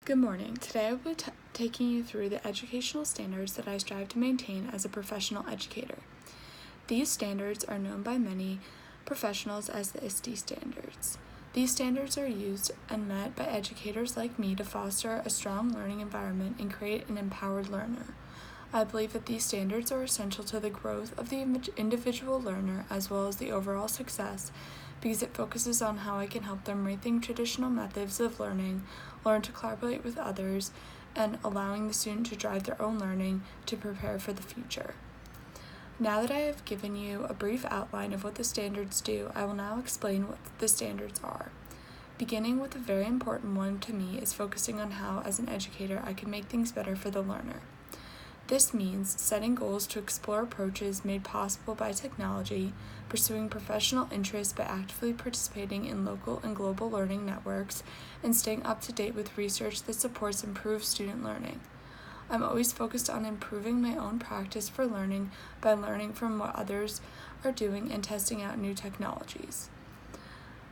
Good morning. Today I will be taking you through the educational standards that I strive to maintain as a professional educator. These standards are known by many professionals as the ISTE standards. These standards are used and met by educators like me to foster a strong learning environment and create an empowered learner. I believe that these standards are essential to the growth of the individual learner as well as the overall success, because it focuses on how I can help them rethink traditional methods of learning, learn to collaborate with others, and allowing the student to drive their own learning to prepare for the future. Now that I have given you a brief outline of what the standards do, I will now explain what the standards are. Beginning with a very important one to me is focusing on how, as an educator, I can make things better for the learner. This means setting goals to explore approaches made possible by technology, pursuing professional interests by actively participating in local and global learning networks, and staying up to date with research that supports improved student learning. I'm always focused on improving my own practice for learning by learning from what others are doing and testing out new technologies.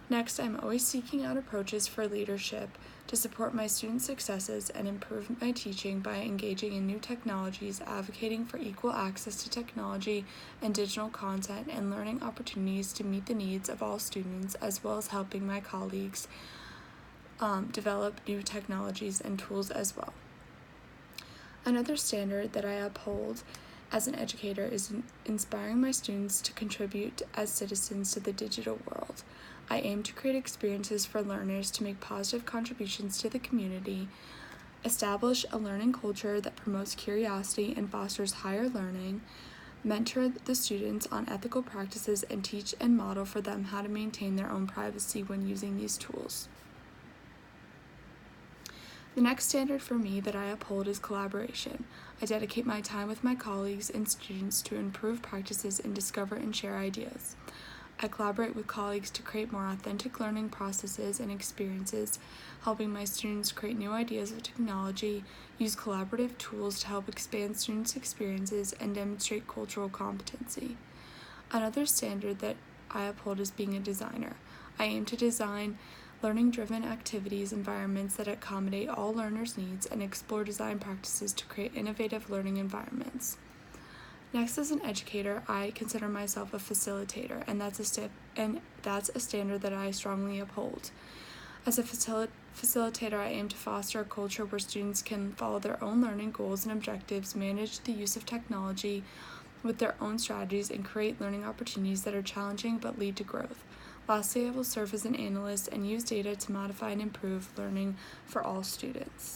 Next, I'm always seeking out approaches for leadership to support my students' successes and improve my teaching by engaging in new technologies, advocating for equal access to technology and digital content, and learning opportunities to meet the needs of all students, as well as helping my colleagues develop new technologies and tools as well. Another standard that I uphold as an educator is inspiring my students to contribute as citizens to the digital world. I aim to create experiences for learners to make positive contributions to the community, establish a learning culture that promotes curiosity and fosters higher learning, mentor the students on ethical practices, and teach and model for them how to maintain their own privacy when using these tools. The next standard for me that I uphold is collaboration. I dedicate my time with my colleagues and students to improve practices and discover and share ideas. I collaborate with colleagues to create more authentic learning processes and experiences, helping my students create new ideas of technology, use collaborative tools to help expand students' experiences, and demonstrate cultural competency. Another standard that I uphold is being a designer. I aim to design learning-driven activities, environments that accommodate all learners' needs, and explore design practices to create innovative learning environments. Next, as an educator, I consider myself a facilitator, and that's a standard that I strongly uphold. As a facilitator, I aim to foster a culture where students can follow their own learning goals and objectives, manage the use of technology with their own strategies, and create learning opportunities that are challenging but lead to growth. Lastly, I will serve as an analyst and use data to modify and improve learning for all students.